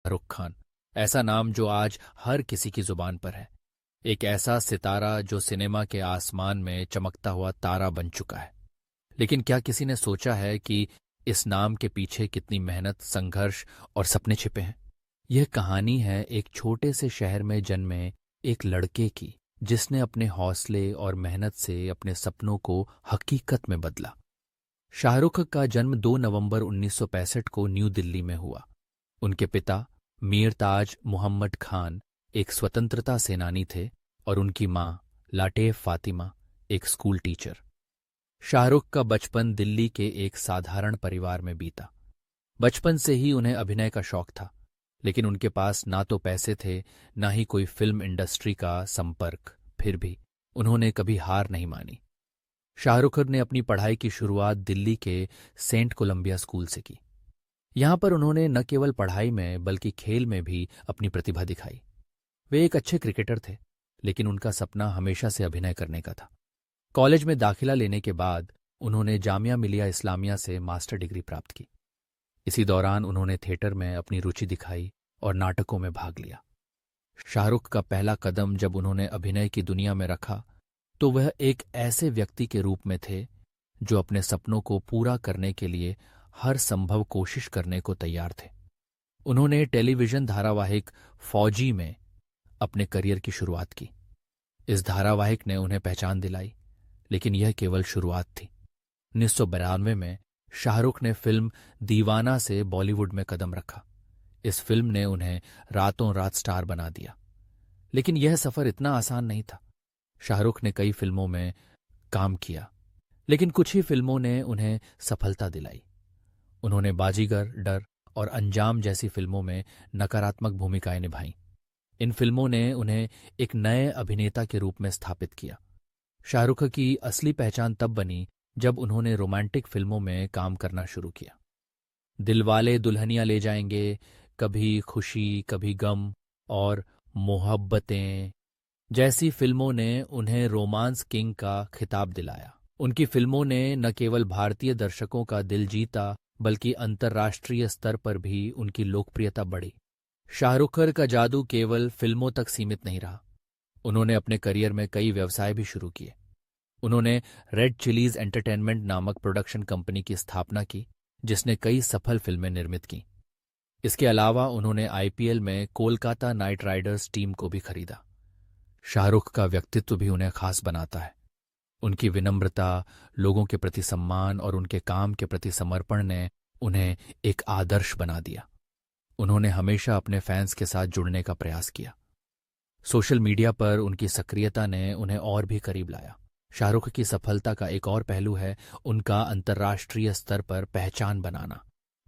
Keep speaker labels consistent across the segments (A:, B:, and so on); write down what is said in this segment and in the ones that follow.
A: शाहरुख खान, ऐसा नाम जो आज हर किसी की जुबान पर है। एक ऐसा सितारा जो सिनेमा के आसमान में चमकता हुआ तारा बन चुका है। लेकिन क्या किसी ने सोचा है कि इस नाम के पीछे कितनी मेहनत, संघर्ष और सपने छिपे हैं? यह कहानी है एक छोटे से शहर में जन्मे एक लड़के की, जिसने अपने हौसले और मेहनत से अपने सपनों को हकीकत में बदला। शाहरुख का जन्म 2 नवंबर 1965 को न्यू दिल्ली में हुआ। उनके पिता मीर ताज मोहम्मद खान एक स्वतंत्रता सेनानी थे और उनकी मां लाटेफ फातिमा एक स्कूल टीचर। शाहरुख का बचपन दिल्ली के एक साधारण परिवार में बीता। बचपन से ही उन्हें अभिनय का शौक था, लेकिन उनके पास ना तो पैसे थे, ना ही कोई फिल्म इंडस्ट्री का संपर्क। फिर भी उन्होंने कभी हार नहीं मानी। शाहरुख ने अपनी पढ़ाई की शुरुआत दिल्ली के सेंट कोलंबिया स्कूल से की। यहां पर उन्होंने न केवल पढ़ाई में बल्कि खेल में भी अपनी प्रतिभा दिखाई। वे एक अच्छे क्रिकेटर थे, लेकिन उनका सपना हमेशा से अभिनय करने का था। कॉलेज में दाखिला लेने के बाद उन्होंने जामिया मिलिया इस्लामिया से मास्टर डिग्री प्राप्त की। इसी दौरान उन्होंने थिएटर में अपनी रुचि दिखाई और नाटकों में भाग लिया। शाहरुख का पहला कदम जब उन्होंने अभिनय की दुनिया में रखा, तो वह एक ऐसे व्यक्ति के रूप में थे जो अपने सपनों को पूरा करने के लिए हर संभव कोशिश करने को तैयार थे। उन्होंने टेलीविजन धारावाहिक फौजी में अपने करियर की शुरुआत की। इस धारावाहिक ने उन्हें पहचान दिलाई, लेकिन यह केवल शुरुआत थी। 1992 में शाहरुख ने फिल्म दीवाना से बॉलीवुड में कदम रखा। इस फिल्म ने उन्हें रातों रात स्टार बना दिया। लेकिन यह सफर इतना आसान नहीं था। शाहरुख ने कई फिल्मों में काम किया, लेकिन कुछ ही फिल्मों ने उन्हें सफलता दिलाई। उन्होंने बाजीगर, डर और अंजाम जैसी फिल्मों में नकारात्मक भूमिकाएं निभाईं। इन फिल्मों ने उन्हें एक नए अभिनेता के रूप में स्थापित किया। शाहरुख की असली पहचान तब बनी जब उन्होंने रोमांटिक फिल्मों में काम करना शुरू किया। दिलवाले दुल्हनिया ले जाएंगे, कभी खुशी कभी गम और मोहब्बतें जैसी फिल्मों ने उन्हें रोमांस किंग का खिताब दिलाया। उनकी फिल्मों ने न केवल भारतीय दर्शकों का दिल जीता, बल्कि अंतर्राष्ट्रीय स्तर पर भी उनकी लोकप्रियता बढ़ी। शाहरुख का जादू केवल फिल्मों तक सीमित नहीं रहा। उन्होंने अपने करियर में कई व्यवसाय भी शुरू किए। उन्होंने रेड चिलीज एंटरटेनमेंट नामक प्रोडक्शन कंपनी की स्थापना की, जिसने कई सफल फिल्में निर्मित की। इसके अलावा उन्होंने आईपीएल में कोलकाता नाइट राइडर्स टीम को भी खरीदा। शाहरुख का व्यक्तित्व भी उन्हें खास बनाता है। उनकी विनम्रता, लोगों के प्रति सम्मान और उनके काम के प्रति समर्पण ने उन्हें एक आदर्श बना दिया। उन्होंने हमेशा अपने फैंस के साथ जुड़ने का प्रयास किया। सोशल मीडिया पर उनकी सक्रियता ने उन्हें और भी करीब लाया। शाहरुख की सफलता का एक और पहलू है उनका अंतर्राष्ट्रीय स्तर पर पहचान बनाना।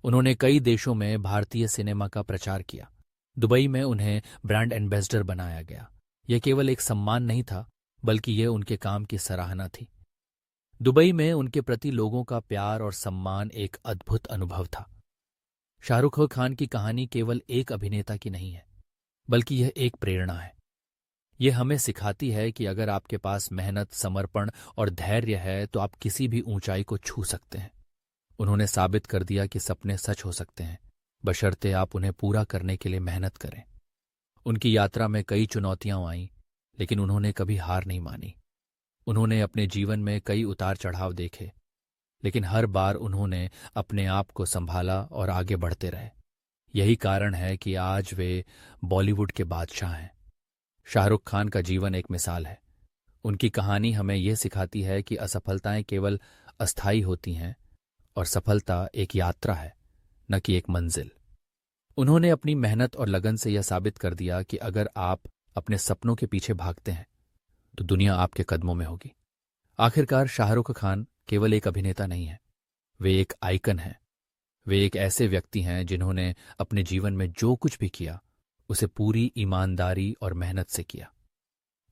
A: उन्होंने कई देशों में भारतीय सिनेमा का प्रचार किया। दुबई में उन्हें ब्रांड एम्बेसडर बनाया गया। यह केवल एक सम्मान नहीं था, बल्कि यह उनके काम की सराहना थी। दुबई में उनके प्रति लोगों का प्यार और सम्मान एक अद्भुत अनुभव था। शाहरुख खान की कहानी केवल एक अभिनेता की नहीं है, बल्कि यह एक प्रेरणा है। यह हमें सिखाती है कि अगर आपके पास मेहनत, समर्पण और धैर्य है तो आप किसी भी ऊंचाई को छू सकते हैं। उन्होंने साबित कर दिया कि सपने सच हो सकते हैं, बशर्ते आप उन्हें पूरा करने के लिए मेहनत करें। उनकी यात्रा में कई चुनौतियां आईं, लेकिन उन्होंने कभी हार नहीं मानी। उन्होंने अपने जीवन में कई उतार चढ़ाव देखे, लेकिन हर बार उन्होंने अपने आप को संभाला और आगे बढ़ते रहे। यही कारण है कि आज वे बॉलीवुड के बादशाह हैं। शाहरुख खान का जीवन एक मिसाल है। उनकी कहानी हमें यह सिखाती है कि असफलताएं केवल अस्थायी होती हैं और सफलता एक यात्रा है, न कि एक मंजिल। उन्होंने अपनी मेहनत और लगन से यह साबित कर दिया कि अगर आप अपने सपनों के पीछे भागते हैं तो दुनिया आपके कदमों में होगी। आखिरकार शाहरुख खान केवल एक अभिनेता नहीं है, वे एक आइकन हैं। वे एक ऐसे व्यक्ति हैं जिन्होंने अपने जीवन में जो कुछ भी किया उसे पूरी ईमानदारी और मेहनत से किया।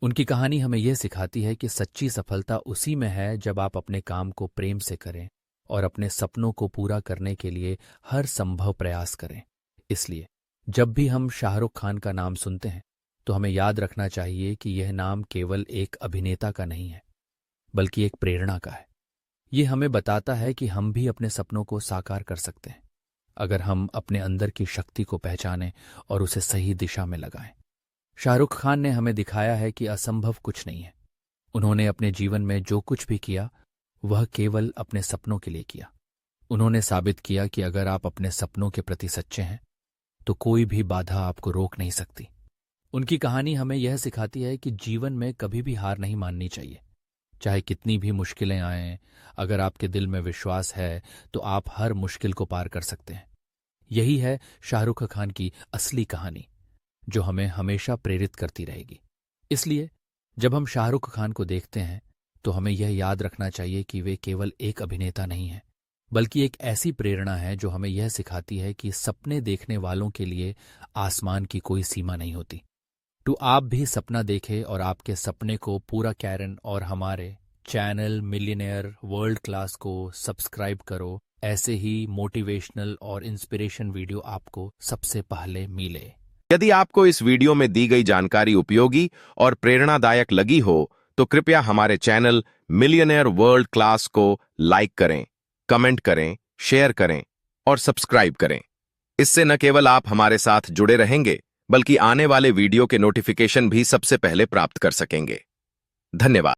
A: उनकी कहानी हमें यह सिखाती है कि सच्ची सफलता उसी में है जब आप अपने काम को प्रेम से करें और अपने सपनों को पूरा करने के लिए हर संभव प्रयास करें। इसलिए जब भी हम शाहरुख खान का नाम सुनते हैं तो हमें याद रखना चाहिए कि यह नाम केवल एक अभिनेता का नहीं है, बल्कि एक प्रेरणा का है। ये हमें बताता है कि हम भी अपने सपनों को साकार कर सकते हैं। अगर हम अपने अंदर की शक्ति को पहचानें और उसे सही दिशा में लगाएं। शाहरुख खान ने हमें दिखाया है कि असंभव कुछ नहीं है। उन्होंने अपने जीवन में जो कुछ भी किया वह केवल अपने सपनों के लिए किया। उन्होंने साबित किया कि अगर आप अपने सपनों के प्रति सच्चे हैं तो कोई भी बाधा आपको रोक नहीं सकती। उनकी कहानी हमें यह सिखाती है कि जीवन में कभी भी हार नहीं माननी चाहिए। चाहे कितनी भी मुश्किलें आएं, अगर आपके दिल में विश्वास है तो आप हर मुश्किल को पार कर सकते हैं। यही है शाहरुख खान की असली कहानी, जो हमें हमेशा प्रेरित करती रहेगी। इसलिए जब हम शाहरुख खान को देखते हैं तो हमें यह याद रखना चाहिए कि वे केवल एक अभिनेता नहीं हैं, बल्कि एक ऐसी प्रेरणा है जो हमें यह सिखाती है कि सपने देखने वालों के लिए आसमान की कोई सीमा नहीं होती। तो आप भी सपना देखें और आपके सपने को पूरा कैरन और हमारे चैनल मिलियनेयर वर्ल्ड क्लास को सब्सक्राइब करो। ऐसे ही मोटिवेशनल और इंस्पिरेशन वीडियो आपको सबसे पहले मिले।
B: यदि आपको इस वीडियो में दी गई जानकारी उपयोगी और प्रेरणादायक लगी हो तो कृपया हमारे चैनल मिलियनेयर वर्ल्ड क्लास को लाइक करें, कमेंट करें, शेयर करें और सब्सक्राइब करें। इससे न केवल आप हमारे साथ जुड़े रहेंगे बल्कि आने वाले वीडियो के नोटिफिकेशन भी सबसे पहले प्राप्त कर सकेंगे। धन्यवाद।